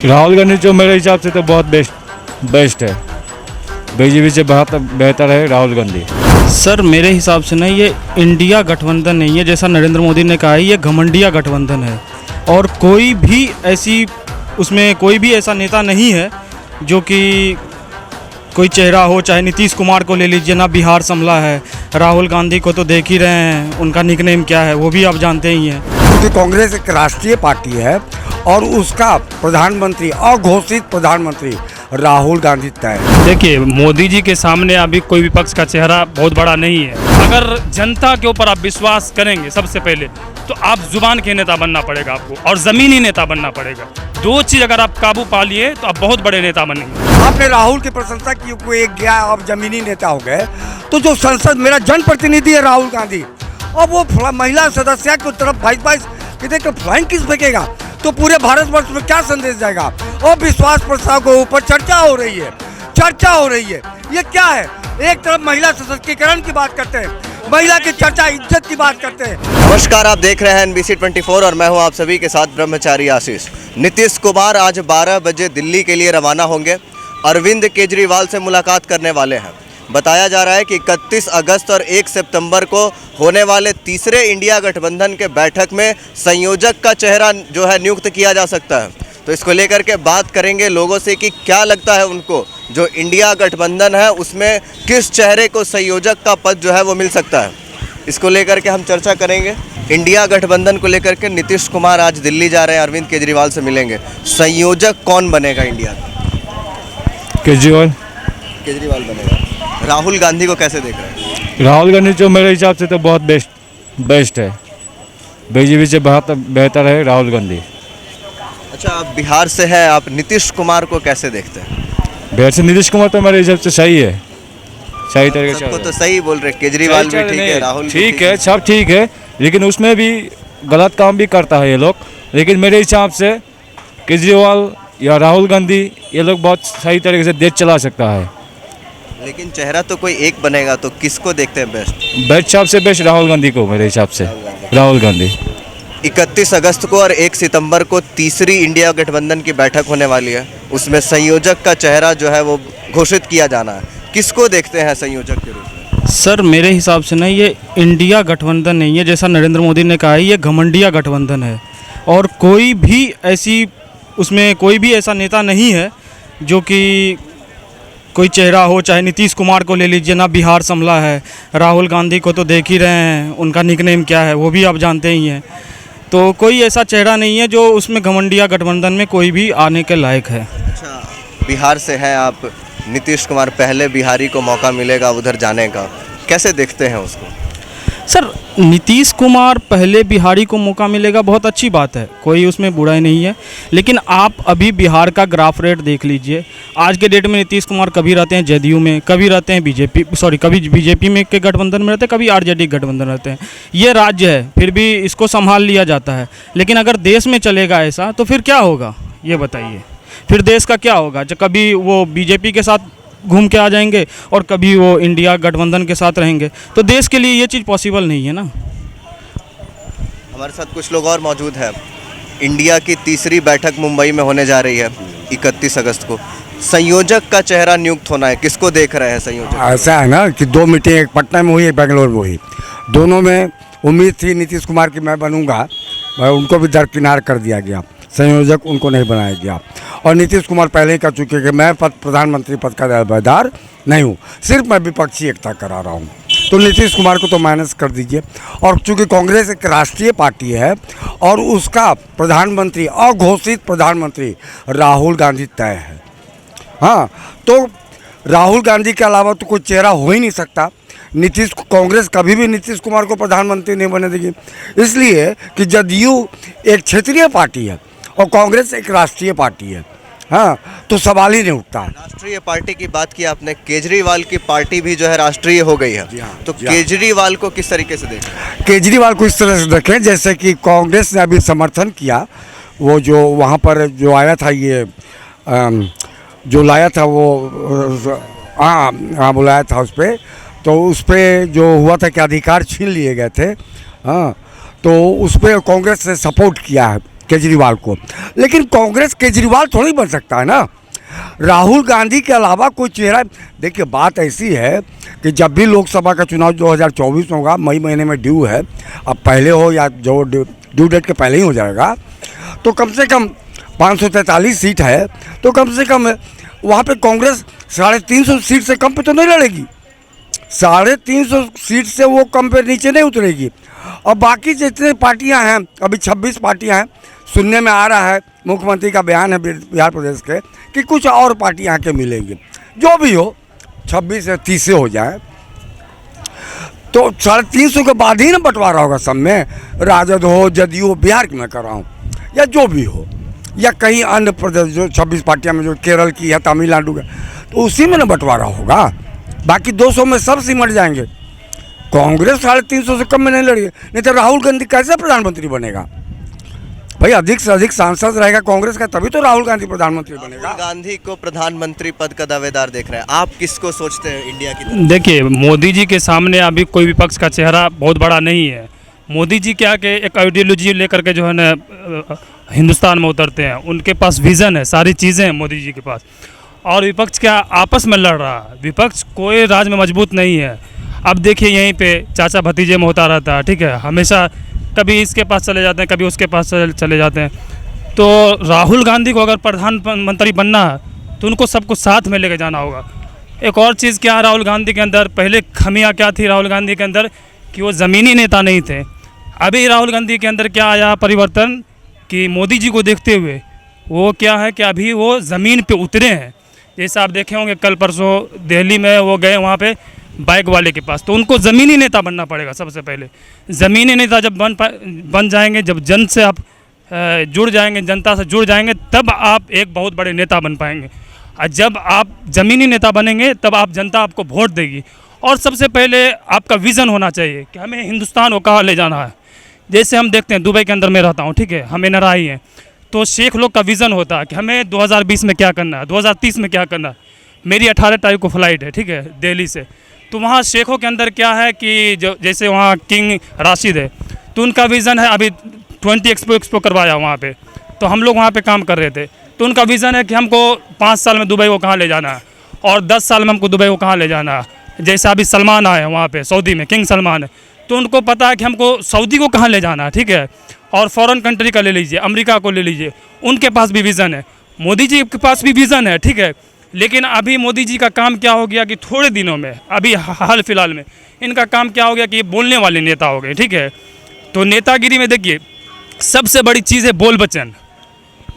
राहुल गांधी जो मेरे हिसाब से तो बहुत बेस्ट है। बीजेपी से बहुत बेहतर है राहुल गांधी। सर मेरे हिसाब से ना ये इंडिया गठबंधन नहीं है, जैसा नरेंद्र मोदी ने कहा है, ये घमंडिया गठबंधन है। और कोई भी ऐसी उसमें कोई भी ऐसा नेता नहीं है जो कि कोई चेहरा हो, चाहे नीतीश कुमार को ले लीजिए ना, बिहार संभला है। राहुल गांधी को तो देख ही रहे हैं, उनका निकनेम क्या है वो भी आप जानते ही हैं। क्योंकि कांग्रेस एक राष्ट्रीय पार्टी है और उसका प्रधानमंत्री, अघोषित प्रधानमंत्री राहुल गांधी तय है। देखिए, मोदी जी के सामने अभी कोई विपक्ष का चेहरा बहुत बड़ा नहीं है। अगर जनता के ऊपर आप विश्वास करेंगे सबसे पहले, तो आप जुबान के नेता बनना पड़ेगा आपको, और ज़मीनी नेता बनना पड़ेगा। दो चीज़ अगर आप काबू पा लिए तो आप बहुत बड़े नेता बनेंगे। आपने राहुल की प्रशंसा की, कोई एक गया अब जमीनी नेता हो गए, तो जो संसद मेरा जनप्रतिनिधि है राहुल गांधी, और वो महिला सदस्य की तरफ 22 कि फ्लाइंग किस फेंकेगा, तो पूरे भारतवर्ष में क्या संदेश जाएगा। और विश्वास प्रस्ताव के ऊपर चर्चा हो रही है, ये क्या है? एक तरफ महिला सशक्तिकरण की बात करते हैं, महिला की चर्चा इज्जत की बात करते हैं। नमस्कार, आप देख रहे हैं NBC 24 और मैं हूं आप सभी के साथ ब्रह्मचारी आशीष। नीतीश कुमार आज 12 बजे दिल्ली के लिए रवाना होंगे। अरविंद केजरीवाल से मुलाकात करने वाले हैं। बताया जा रहा है कि 31 अगस्त और 1 सितंबर को होने वाले तीसरे इंडिया गठबंधन के बैठक में संयोजक का चेहरा जो है नियुक्त किया जा सकता है। तो इसको लेकर के बात करेंगे लोगों से कि क्या लगता है उनको, जो इंडिया गठबंधन है उसमें किस चेहरे को संयोजक का पद जो है वो मिल सकता है। इसको लेकर के हम चर्चा करेंगे। इंडिया गठबंधन को लेकर के नीतीश कुमार आज दिल्ली जा रहे हैं, अरविंद केजरीवाल से मिलेंगे। संयोजक कौन बनेगा इंडिया का? केजरीवाल बनेगा। राहुल गांधी को कैसे देख रहे हैं? राहुल गांधी जो मेरे हिसाब से तो बहुत बेस्ट है। बीजेपी से बहुत बेहतर है राहुल गांधी। अच्छा, आप बिहार से हैं, आप नीतीश कुमार को कैसे देखते हैं? बिहार से नीतीश कुमार तो मेरे हिसाब से सही है, सही तरीके से। सबको तो सही बोल रहे, केजरीवाल भी ठीक है, राहुल ठीक है, सब ठीक है, लेकिन उसमें भी गलत काम भी करता है ये लोग। लेकिन मेरे हिसाब से केजरीवाल या राहुल गांधी ये लोग बहुत सही तरीके से देश चला सकता है। लेकिन चेहरा तो कोई एक बनेगा, तो किसको देखते हैं बेस्ट? हिसाब से बेस्ट राहुल गांधी को, मेरे हिसाब से राहुल गांधी। 31 अगस्त को और 1 सितंबर को तीसरी इंडिया गठबंधन की बैठक होने वाली है। उसमें संयोजक का चेहरा जो है वो घोषित किया जाना है। किसको देखते हैं संयोजक के रूप में? सर मेरे हिसाब से ना ये इंडिया गठबंधन नहीं है, जैसा नरेंद्र मोदी ने कहा है, ये घमंडिया गठबंधन है। और कोई भी ऐसी उसमें कोई भी ऐसा नेता नहीं है जो कि कोई चेहरा हो, चाहे नीतीश कुमार को ले लीजिए ना, बिहार संभला है। राहुल गांधी को तो देख ही रहे हैं, उनका निकनेम क्या है वो भी आप जानते ही हैं। तो कोई ऐसा चेहरा नहीं है जो उसमें घमंडिया गठबंधन में कोई भी आने के लायक है। अच्छा, बिहार से हैं आप, नीतीश कुमार, पहले बिहारी को मौका मिलेगा उधर जाने का, कैसे देखते हैं उसको? सर नीतीश कुमार पहले बिहारी को मौका मिलेगा, बहुत अच्छी बात है, कोई उसमें बुराई नहीं है। लेकिन आप अभी बिहार का ग्राफ रेट देख लीजिए। आज के डेट में नीतीश कुमार कभी रहते हैं जदयू में, कभी रहते हैं कभी बीजेपी में के गठबंधन में रहते हैं, कभी आरजेडी गठबंधन रहते हैं। ये राज्य है, फिर भी इसको संभाल लिया जाता है। लेकिन अगर देश में चलेगा ऐसा तो फिर क्या होगा ये बताइए? फिर देश का क्या होगा जब कभी वो बीजेपी के साथ घूम के आ जाएंगे और कभी वो इंडिया गठबंधन के साथ रहेंगे, तो देश के लिए ये चीज़ पॉसिबल नहीं है ना। हमारे साथ कुछ लोग और मौजूद हैं। इंडिया की तीसरी बैठक मुंबई में होने जा रही है 31 अगस्त को। संयोजक का चेहरा नियुक्त होना है, किसको देख रहे हैं संयोजक? ऐसा है ना कि 2 मीटिंग, एक पटना में हुई, एक बेंगलोर में हुई। दोनों में उम्मीद थी नीतीश कुमार की मैं बनूंगा, उनको भी दरकिनार कर दिया गया, संयोजक उनको नहीं बनाया गया। और नीतीश कुमार पहले ही कह चुके कि मैं प्रधानमंत्री पद का दावेदार नहीं हूँ, सिर्फ मैं विपक्षी एकता करा रहा हूँ। तो नीतीश कुमार को तो माइनस कर दीजिए। और चूँकि कांग्रेस एक राष्ट्रीय पार्टी है और उसका प्रधानमंत्री, अघोषित प्रधानमंत्री राहुल गांधी तय है। हाँ, तो राहुल गांधी के अलावा तो कोई चेहरा हो ही नहीं सकता। कांग्रेस कभी भी नीतीश कुमार को प्रधानमंत्री नहीं बने देगी, इसलिए कि जदयू एक क्षेत्रीय पार्टी है और कांग्रेस एक राष्ट्रीय पार्टी है। हाँ, तो सवाल ही नहीं उठता है। राष्ट्रीय पार्टी की बात की आपने, केजरीवाल की पार्टी भी जो है राष्ट्रीय हो गई है। तो केजरीवाल को किस तरीके से देखें? केजरीवाल को इस तरह से देखें जैसे कि कांग्रेस ने अभी समर्थन किया, वो जो वहाँ पर जो आया था, ये जो लाया था वो बुलाया था उस पर, तो उस पर जो हुआ था कि अधिकार छीन लिए गए थे। हाँ, तो उस पर कांग्रेस ने सपोर्ट किया है केजरीवाल को। लेकिन कांग्रेस केजरीवाल थोड़ी बन सकता है ना। राहुल गांधी के अलावा कोई चेहरा, देखिए बात ऐसी है कि जब भी लोकसभा का चुनाव 2024 में होगा, मई महीने में ड्यू है, अब पहले हो या जो ड्यू डेट के पहले ही हो जाएगा, तो कम से कम 543 सीट है, तो कम से कम वहाँ पे कांग्रेस 350 सीट से कम पे तो नहीं लड़ेगी। 350 सीट से वो कम पे नीचे नहीं उतरेगी। और बाकी जितने पार्टियां हैं, अभी 26 पार्टियां हैं, सुनने में आ रहा है, मुख्यमंत्री का बयान है बिहार प्रदेश के कि कुछ और पार्टियां आके मिलेंगी। जो भी हो, 26 या 30 से हो जाए तो 350 के बाद ही ना बंटवारा होगा सब में। राजद हो, जदयू, बिहार की मैं कर रहा हूँ, या जो भी हो, या कहीं अन्य प्रदेश जो 26 पार्टियां में जो केरल की है, तमिलनाडु का, तो उसी में ना बंटवारा होगा। बाकी 200 में सब सिमट जाएंगे। कांग्रेस 350 से कम में नहीं लड़ेगी। नहीं तो राहुल गांधी कैसे प्रधानमंत्री बनेगा भाई? अधिक से अधिक सांसद रहेगा कांग्रेस का, तभी तो राहुल गांधी प्रधानमंत्री बनेगा। राहुल गांधी को प्रधानमंत्री पद का दावेदार देख रहे हैं, आप किसको सोचते हैं इंडिया की तरफ? देखिए, मोदी जी के सामने अभी कोई विपक्ष का चेहरा बहुत बड़ा नहीं है। मोदी जी क्या के एक आइडियोलॉजी लेकर के जो है ना हिंदुस्तान में उतरते हैं, उनके पास विज़न है, सारी चीज़ें हैं मोदी जी के पास। और विपक्ष क्या आपस में लड़ रहा है? विपक्ष कोई राज में मजबूत नहीं है। अब देखिए यहीं पे चाचा भतीजे में होता रहता है, ठीक है, हमेशा कभी इसके पास चले जाते हैं, कभी उसके पास चले जाते हैं। तो राहुल गांधी को अगर प्रधानमंत्री बनना है तो उनको सबको साथ में लेके जाना होगा। एक और चीज़ क्या है राहुल गांधी के अंदर, पहले खमियाँ क्या थी राहुल गांधी के अंदर कि वो ज़मीनी नेता नहीं थे। अभी राहुल गांधी के अंदर क्या आया परिवर्तन कि मोदी जी को देखते हुए वो क्या है कि अभी वो ज़मीन पे उतरे हैं। जैसे आप देखे होंगे कल परसों दिल्ली में वो गए वहाँ पे बाइक वाले के पास, तो उनको ज़मीनी नेता बनना पड़ेगा सबसे पहले। ज़मीनी नेता जब बन जाएंगे, जब जन से आप जुड़ जाएंगे, जनता से जुड़ जाएंगे, तब आप एक बहुत बड़े नेता बन पाएंगे। और जब आप ज़मीनी नेता बनेंगे तब आप जनता आपको वोट देगी। और सबसे पहले आपका विज़न होना चाहिए कि हमें हिंदुस्तान को कहाँ ले जाना है। जैसे हम देखते हैं दुबई के अंदर मैं रहता हूँ, ठीक है, हम एनआरआई हैं, तो शेख लोग का विज़न होता है कि हमें 2020 में क्या करना है, 2030 में क्या करना है। मेरी 18 तारीख को फ़्लाइट है, ठीक है, दिल्ली से। तो वहाँ शेखों के अंदर क्या है कि जो जैसे वहाँ किंग राशिद है, तो उनका विज़न है, अभी 20 एक्सपो करवाया वहाँ पे, तो हम लोग वहाँ पे काम कर रहे थे। तो उनका विज़न है कि हमको 5 साल में दुबई को कहाँ ले जाना है और 10 साल में हमको दुबई को कहाँ ले जाना है। जैसे अभी सलमान आए हैं वहाँ पे सऊदी में, किंग सलमान है, तो उनको पता है कि हमको सऊदी को कहाँ ले जाना है, ठीक है। और फॉरेन कंट्री का ले लीजिए, अमेरिका को ले लीजिए, उनके पास भी विज़न है। मोदी जी के पास भी विज़न है, ठीक है। लेकिन अभी मोदी जी का काम क्या हो गया कि थोड़े दिनों में, अभी हाल फिलहाल में इनका काम क्या हो गया कि ये बोलने वाले नेता हो गए, ठीक है। तो नेतागिरी में देखिए सबसे बड़ी चीज़ है बोल वचन।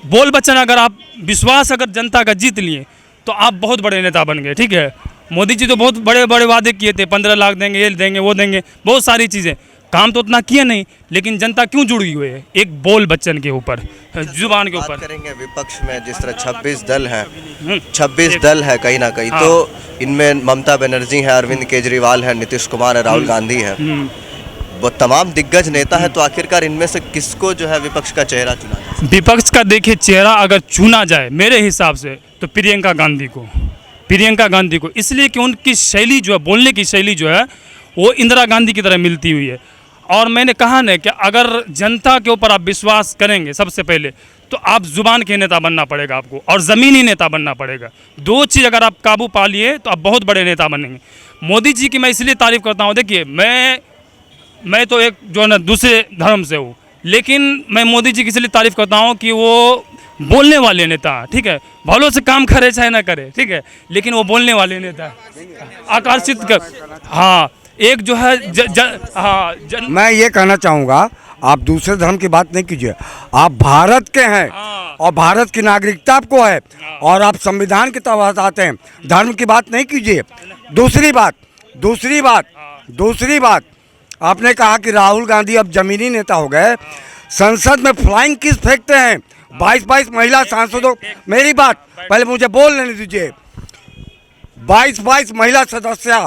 बोल वचन अगर आप विश्वास अगर जनता का जीत लिए तो आप बहुत बड़े नेता बन गए, ठीक है। मोदी जी तो बहुत बड़े बड़े वादे किए थे, 15 लाख देंगे, ये देंगे, वो देंगे, बहुत सारी चीज़ें, काम तो उतना किया नहीं। लेकिन जनता क्यों जुड़ी हुई है? एक बोल वचन के ऊपर, जुबान के ऊपर। बात करेंगे विपक्ष में, जिस तरह 26 दल हैं, 26 दल है कहीं ना कहीं, तो इनमें ममता बनर्जी है, अरविंद केजरीवाल है, नीतीश कुमार है, राहुल गांधी है, वो तमाम दिग्गज नेता है। तो आखिरकार इनमें से किसको जो है विपक्ष का चेहरा चुना जाए? विपक्ष का देखिए चेहरा अगर चुना जाए मेरे हिसाब से तो प्रियंका गांधी को, प्रियंका गांधी को, इसलिए कि उनकी शैली जो है, बोलने की शैली जो है वो इंदिरा गांधी की तरह मिलती हुई है। और मैंने कहा ना कि अगर जनता के ऊपर आप विश्वास करेंगे सबसे पहले, तो आप जुबान के नेता बनना पड़ेगा आपको, और ज़मीनी नेता बनना पड़ेगा। दो चीज़ अगर आप काबू पा लिए तो आप बहुत बड़े नेता बनेंगे। मोदी जी की मैं इसलिए तारीफ़ करता हूँ, देखिए मैं तो एक जो है ना दूसरे धर्म से हूँ, लेकिन मैं मोदी जी की इसलिए तारीफ़ करता हूँ कि वो बोलने वाले नेता, ठीक है, भलों से काम करे चाहे ना करे, ठीक है, लेकिन वो बोलने वाले नेता आकर्षित कर। हाँ, एक जो है मैं ये कहना चाहूँगा, आप दूसरे धर्म की बात नहीं कीजिए, आप भारत के हैं और भारत की नागरिकता आपको है और आप संविधान के तहत आते हैं, धर्म की बात नहीं कीजिए। दूसरी बात आपने कहा कि राहुल गांधी अब जमीनी नेता हो गए, संसद में फ्लाइंग किस फेंकते हैं, 22 महिला सांसदों, मेरी बात पहले मुझे बोल लेने दीजिए, 22 महिला सदस्य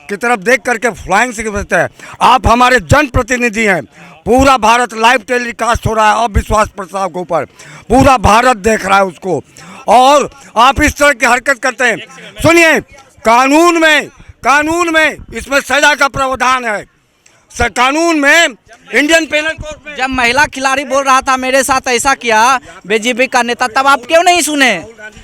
की तरफ देख करके फ्लाइंग से बचते हैं। आप हमारे जनप्रतिनिधि हैं, पूरा भारत लाइव टेलीकास्ट हो रहा है अविश्वास प्रस्ताव के ऊपर, पूरा भारत देख रहा है उसको, और आप इस तरह की हरकत करते हैं। सुनिए, कानून में इसमें सजा का प्रावधान है, कानून में, इंडियन पेनल कोड में। जब महिला खिलाड़ी बोल रहा था मेरे साथ ऐसा किया बीजेपी का नेता, तब आप क्यों नहीं सुने?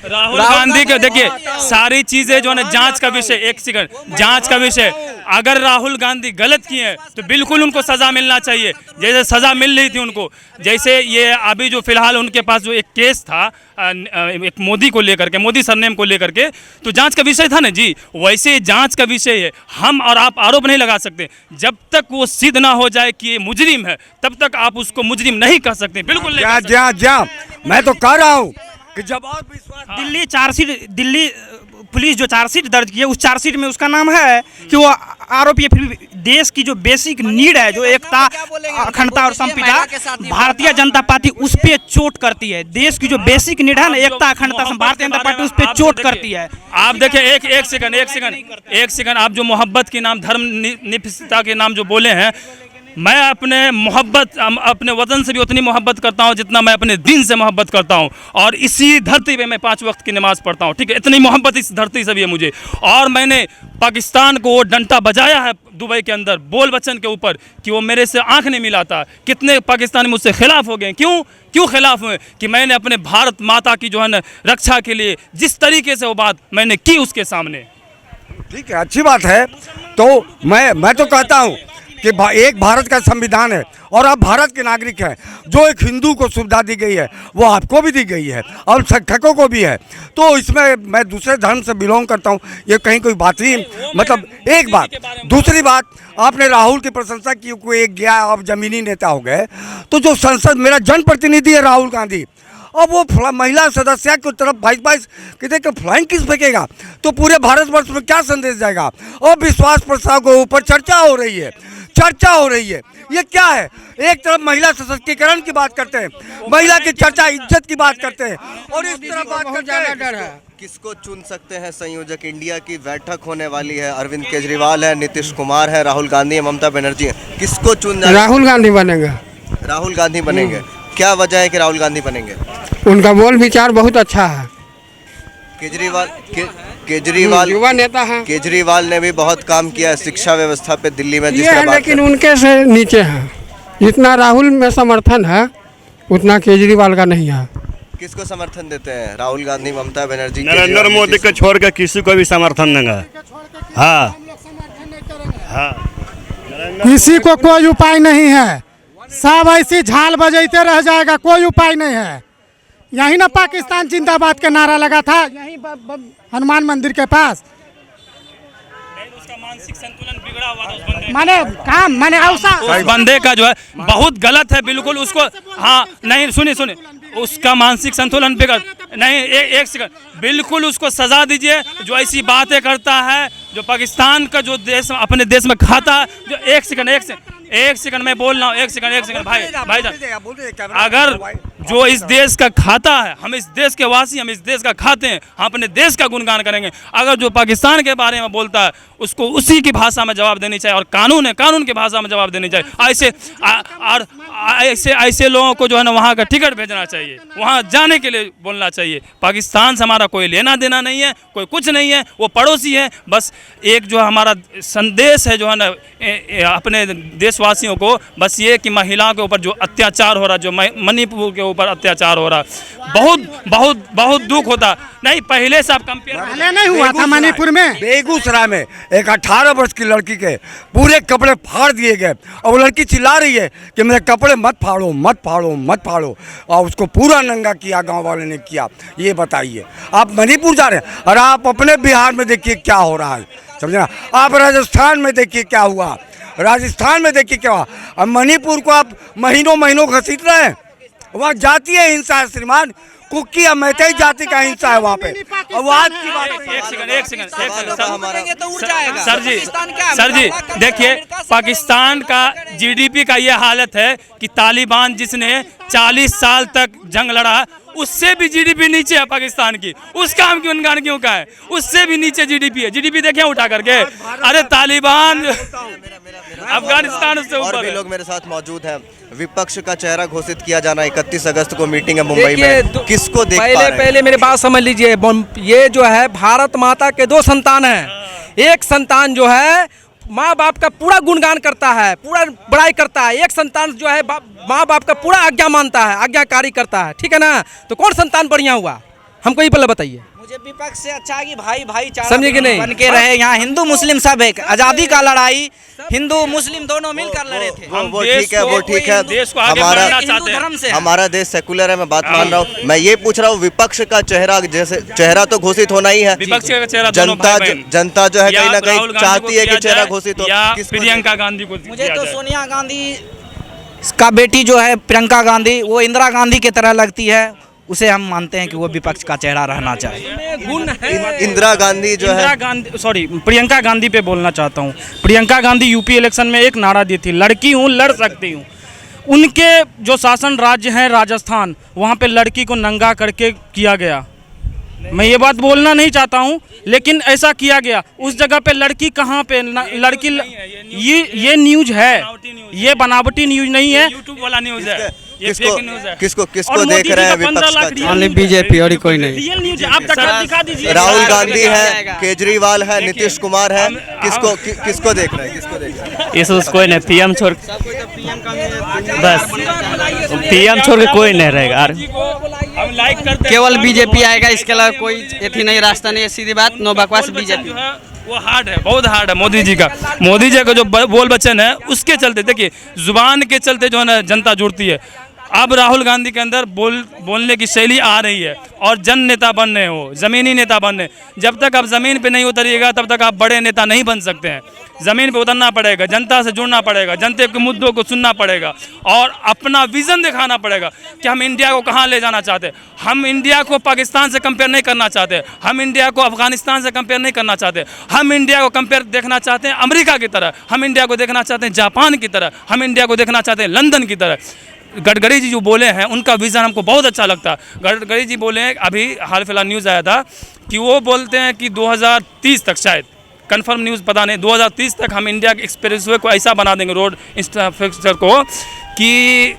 राहुल गांधी के देखिए सारी चीजें जो है ना जांच का विषय, एक सेकंड, जांच का विषय। अगर राहुल गांधी गलत किए हैं तो बिल्कुल उनको सजा मिलना चाहिए, जैसे सजा मिल रही थी उनको। जैसे ये अभी जो फिलहाल उनके पास जो एक केस था एक मोदी को लेकर के, मोदी सरनेम को लेकर के, तो जांच का विषय था ना जी, वैसे जांच का विषय है। हम और आप आरोप नहीं लगा सकते जब तक वो सिद्ध ना हो जाए कि ये मुजरिम है, तब तक आप उसको मुजरिम नहीं कह सकते। बिल्कुल नहीं कह सकते। जा मैं तो कह रहा हूँ कि जब और विश्वास दिल्ली चार्जशीट, दिल्ली पुलिस जो चार्जशीट दर्ज की है, उस चार्जशीट में उसका नाम है कि वो आरोपी है। फिर भी देश की जो बेसिक नीड है, जो एकता, अखंडता और संप्रभुता, भारतीय जनता पार्टी उस पे चोट करती है। देश की जो बेसिक नीड है ना, एकता, अखंडता, भारतीय जनता पार्टी उस पे चोट करती है। आप देखिए एक सेकंड, आप जो मोहब्बत के नाम, धर्म निष्ठता के नाम जो बोले हैं, मैं अपने वतन से भी उतनी मोहब्बत करता हूं जितना मैं अपने दिन से मोहब्बत करता हूं, और इसी धरती पे मैं 5 वक्त की नमाज पढ़ता हूं, ठीक है। इतनी मोहब्बत इस धरती से भी है मुझे। और मैंने पाकिस्तान को वो डंटा बजाया है दुबई के अंदर बोल बच्चन के ऊपर कि वो मेरे से आंख नहीं मिलाता। कितने पाकिस्तानी मुझसे खिलाफ हो गए, क्यों खिलाफ हुए? कि मैंने अपने भारत माता की जो है ना रक्षा के लिए जिस तरीके से वो बात मैंने की उसके सामने। ठीक है, अच्छी बात है। तो मैं तो कहता हूँ कि एक भारत का संविधान है और आप भारत के नागरिक हैं। जो एक हिंदू को सुविधा दी गई है वो आपको भी दी गई है और शिक्षकों को भी है। तो इसमें मैं दूसरे धर्म से बिलोंग करता हूँ, ये कहीं कोई बात नहीं। मतलब एक बात। दूसरी बात, आपने राहुल की प्रशंसा की, कोई एक गया अब जमीनी नेता हो गए। तो जो संसद, मेरा जनप्रतिनिधि है राहुल गांधी, अब वो महिला सदस्य की तरफ 22 कितने का फ्लाइंग किस फेंकेगा, तो पूरे भारतवर्ष में क्या संदेश जाएगा? और विश्वास प्रस्ताव के ऊपर चर्चा हो रही है। ये क्या है? एक तरफ महिला सशक्तिकरण की बात करते हैं, महिला की चर्चा, इज्जत की बात करते हैं, और इस तरह बात करते हैं। किसको चुन सकते हैं संयोजक? इंडिया की बैठक होने वाली है, अरविंद केजरीवाल है, नीतीश कुमार है, राहुल गांधी है, ममता बनर्जी है। किसको चुन? राहुल गांधी बनेंगे। राहुल गांधी बनेंगे। क्या वजह है कि राहुल गांधी बनेंगे? उनका बोल विचार बहुत अच्छा है। केजरीवाल युवा नेता है। केजरीवाल ने भी बहुत काम किया है शिक्षा व्यवस्था पे दिल्ली में, जिस ये तरह है, बात लेकिन कर- उनके से नीचे है। जितना राहुल में समर्थन है उतना केजरीवाल का नहीं है। किसको समर्थन देते हैं? राहुल गांधी, ममता बनर्जी, नरेंद्र केजरीवाल, मोदी नीतीश को छोड़ के किसी को भी समर्थन देंगे। हाँ, किसी को कोई उपाय नहीं है, सब ऐसी झाल बजाते रह जाएगा, कोई उपाय नहीं है। यही ना पाकिस्तान जिंदाबाद के नारा लगा था, यही हनुमान मंदिर के पास। उसका मानसिक संतुलन बिगड़ा हुआ था उस बंदे माने काम, माने अवसा उस बंदे का जो है बहुत गलत है, बिल्कुल उसको। हाँ नहीं, सुनिए, उसका मानसिक संतुलन बिगड़ नहीं। एक सेकंड, बिल्कुल उसको सजा दीजिए जो ऐसी बातें करता है, जो पाकिस्तान का जो देश अपने देश में खाता है। जो एक सेकंड मैं बोल रहा हूँ, एक सेकंड भाईजान, अगर जो इस देश का खाता है, हम इस देश के वासी, हम इस देश का खाते हैं, हम अपने देश का गुणगान करेंगे। अगर जो पाकिस्तान के बारे में बोलता है उसको उसी की भाषा में जवाब देनी चाहिए, और कानून है, कानून की भाषा में जवाब देनी चाहिए। ऐसे लोगों को जो है ना वहाँ का टिकट भेजना चाहिए, वहाँ जाने के लिए बोलना चाहिए। पाकिस्तान से हमारा कोई लेना देना नहीं है, कोई कुछ नहीं है, वो पड़ोसी है। बस एक जो हमारा संदेश है जो है ना अपने देशवासियों को, बस ये कि महिलाओं के ऊपर जो अत्याचार हो रहा, जो मणिपुर के ऊपर अत्याचार हो रहा, बहुत दुख होता। नहीं, पहले से आप कंपेयर पहले नहीं हुआ था मणिपुर में। बेगूसराय में एक 18 वर्ष की लड़की के पूरे कपड़े फाड़ दिए गए, और वो लड़की चिल्ला रही है कि मेरे कपड़े मत फाड़ो, और उसको पूरा नंगा किया, गांव वाले ने किया। ये बताइए, आप मणिपुर जा रहे हैं, और आप अपने बिहार में देखिए क्या हो रहा है, समझना। आप राजस्थान में देखिए क्या हुआ, अब मणिपुर को आप महीनों घसीट रहे हैं। वहाँ जातीय हिंसा है श्रीमान, कुकी या मैतेई जाति का हिंसा है वहाँ पे। और आज की बात, एक सेकंड सर जी देखिए, पाकिस्तान का जीडीपी का ये हालत है कि तालिबान जिसने 40 साल तक जंग लड़ा, उससे भी जीडीपी नीचे है पाकिस्तान की। उसका हम गुणगान क्यों का है? उससे भी नीचे जीडीपी है। जीडीपी देखें उठा करके, अरे तालिबान अफगानिस्तान उससे और ऊपर भी है। लोग मेरे साथ मौजूद हैं। विपक्ष का चेहरा घोषित किया जाना, 31 अगस्त को मीटिंग है मुंबई में, किसको देख पा रहे हैं? पहले मेरी बात समझ लीजिए। ये जो है भारत माता के 2 संतान हैं। एक संतान जो है माँ बाप का पूरा गुणगान करता है, पूरा बड़ाई करता है। एक संतान जो है माँ बाप का पूरा आज्ञा मानता है, आज्ञाकारी करता है, ठीक है ना। तो कौन संतान बढ़िया हुआ, हमको ये पहले बताइए। मुझे विपक्ष से अच्छा कि भाई भाईचारा समझे कि नहीं? बन के रहे। यहाँ हिंदू मुस्लिम सब एक आज़ादी का लड़ाई हिंदू मुस्लिम दोनों मिलकर लड़े थे। वो ठीक है, वो ठीक है। देश को आगे हमारा बढ़ाना हिंदू चाहते हैं। धर्म से है। हमारा देश सेकुलर है, मैं बात मान रहा हूँ। मैं ये पूछ रहा हूँ, विपक्ष का चेहरा, जैसे चेहरा तो घोषित होना ही है। विपक्ष का चेहरा दोनों जनता भाई बहन। जनता जो है या कहीं ना राहुल कहीं गांधी चाहती को है कि किया चेहरा जाए, घोषित हो। या किसको प्रियंका गांधी को मुझे किया तो जाए। सोनिया गांधी का बेटी जो है प्रियंका गांधी, वो इंदिरा गांधी की तरह लगती है। उसे हम मानते हैं कि वो विपक्ष का चेहरा रहना चाहिए। गुण है। इंदिरा गांधी जो इंदिरा है, गांधी, सॉरी, प्रियंका गांधी पे बोलना चाहता हूँ। प्रियंका गांधी यूपी इलेक्शन में एक नारा दी थी, लड़की हूँ लड़ सकती हूँ। उनके जो शासन राज्य है राजस्थान, वहाँ पे लड़की को नंगा करके किया गया। मैं ये बात बोलना नहीं चाहता हूँ, लेकिन ऐसा किया गया। उस जगह पे लड़की कहाँ पे लड़की, ये न्यूज है, ये बनावटी न्यूज नहीं है। यूट्यूब वाला न्यूज है, ये किसको फेक न्यूज है। किसको और किसको मोदी देख जी रहे का हैं 15 विपक्ष लाख का? रियल ओनली न्यूज है। बीजेपी और कोई नहीं। रियल न्यूज है, आप दिखा दीजिए। राहुल गांधी है, केजरीवाल है, नीतीश कुमार है, किसको देख रहे हैं, किसको देख रहे हैं? इस कोई नहीं, पीएम छोड़ बस, पीएम छोड़ के कोई नहीं रहेगा यार। हम लाइक करते हैं। केवल बीजेपी आएगा, इसके अलावा कोई एथी नहीं, रास्ता नहीं है, सीधी बात, नो बकवास बीजेपी। जो है वो हार्ड है, बहुत हार्ड है मोदी जी का। मोदी जी का जो बोल वचन है उसके चलते, देखिए जुबान के चलते जो है ना जनता जुड़ती है। अब राहुल गांधी के अंदर बोलने की शैली आ रही है और जन नेता बन रहे हो, ज़मीनी नेता बन रहे। जब तक आप ज़मीन पे नहीं उतरिएगा तब तक आप बड़े नेता नहीं बन सकते हैं। ज़मीन पे उतरना पड़ेगा, जनता से जुड़ना पड़ेगा, जनता के मुद्दों को सुनना पड़ेगा और अपना विज़न दिखाना पड़ेगा कि हम इंडिया को कहाँ ले जाना चाहते हैं। हम इंडिया को पाकिस्तान से कंपेयर नहीं करना चाहते, हम इंडिया को अफगानिस्तान से कंपेयर नहीं करना चाहते। हम इंडिया को कंपेयर देखना चाहते हैं अमेरिका की तरह, हम इंडिया को देखना चाहते हैं जापान की तरह, हम इंडिया को देखना चाहते हैं लंदन की तरह। गडकरी जी जो बोले हैं उनका विज़न हमको बहुत अच्छा लगता है। गडकरी जी बोले हैं, अभी हाल फिलहाल न्यूज़ आया था कि वो बोलते हैं कि 2030 तक, शायद कंफर्म न्यूज़ पता नहीं, 2030 तक हम इंडिया के एक्सप्रेसवे को ऐसा बना देंगे, रोड इंफ्रास्ट्रक्चर को, कि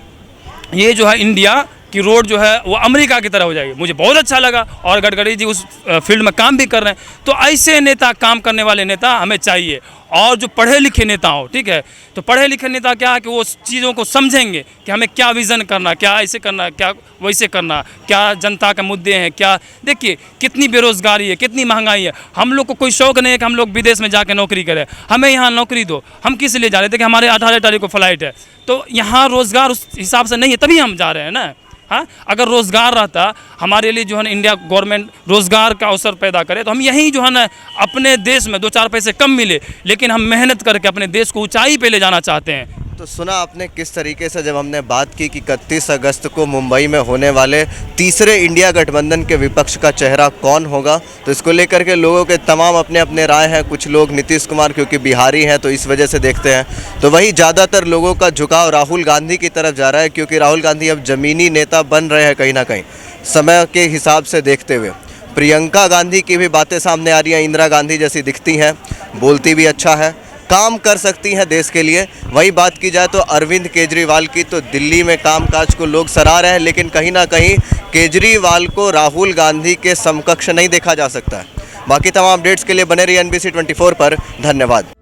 ये जो है इंडिया की रोड जो है वो अमेरिका की तरह हो जाएगी। मुझे बहुत अच्छा लगा और गडकरी जी उस फील्ड में काम भी कर रहे हैं। तो ऐसे नेता, काम करने वाले नेता हमें चाहिए। और जो पढ़े लिखे नेता हो, ठीक है, तो पढ़े लिखे नेता क्या है कि वो चीज़ों को समझेंगे कि हमें क्या विज़न करना, क्या ऐसे करना, क्या वैसे करना, क्या जनता के मुद्दे हैं, क्या। देखिए कितनी बेरोज़गारी है, कितनी महंगाई है। हम लोग को कोई शौक़ नहीं है कि हम लोग विदेश में जाकर नौकरी करें, हमें यहाँ नौकरी दो। हम किस लिए जा रहे थे कि हमारे 18 तारीख को फ़्लाइट है, तो यहाँ रोज़गार उस हिसाब से नहीं है, तभी हम जा रहे हैं ना। हाँ, अगर रोज़गार रहता हमारे लिए, जो है ना, इंडिया गवर्नमेंट रोज़गार का अवसर पैदा करे तो हम यहीं जो है ना अपने देश में 2-4 पैसे कम मिले, लेकिन हम मेहनत करके अपने देश को ऊंचाई पे ले जाना चाहते हैं। तो सुना आपने किस तरीके से जब हमने बात की कि 31 अगस्त को मुंबई में होने वाले तीसरे इंडिया गठबंधन के विपक्ष का चेहरा कौन होगा, तो इसको लेकर के लोगों के तमाम अपने अपने राय हैं। कुछ लोग नीतीश कुमार क्योंकि बिहारी हैं तो इस वजह से देखते हैं, तो वही ज़्यादातर लोगों का झुकाव राहुल गांधी की तरफ जा रहा है, क्योंकि राहुल गांधी अब ज़मीनी नेता बन रहे हैं कहीं ना कहीं समय के हिसाब से देखते हुए। प्रियंका गांधी की भी बातें सामने आ रही हैं, इंदिरा गांधी जैसी दिखती हैं, बोलती भी अच्छा है, काम कर सकती हैं देश के लिए। वही बात की जाए तो अरविंद केजरीवाल की, तो दिल्ली में कामकाज को लोग सराह रहे हैं, लेकिन कहीं ना कहीं केजरीवाल को राहुल गांधी के समकक्ष नहीं देखा जा सकता है। बाकी तमाम अपडेट्स के लिए बने रहिए NBC 24 पर। धन्यवाद।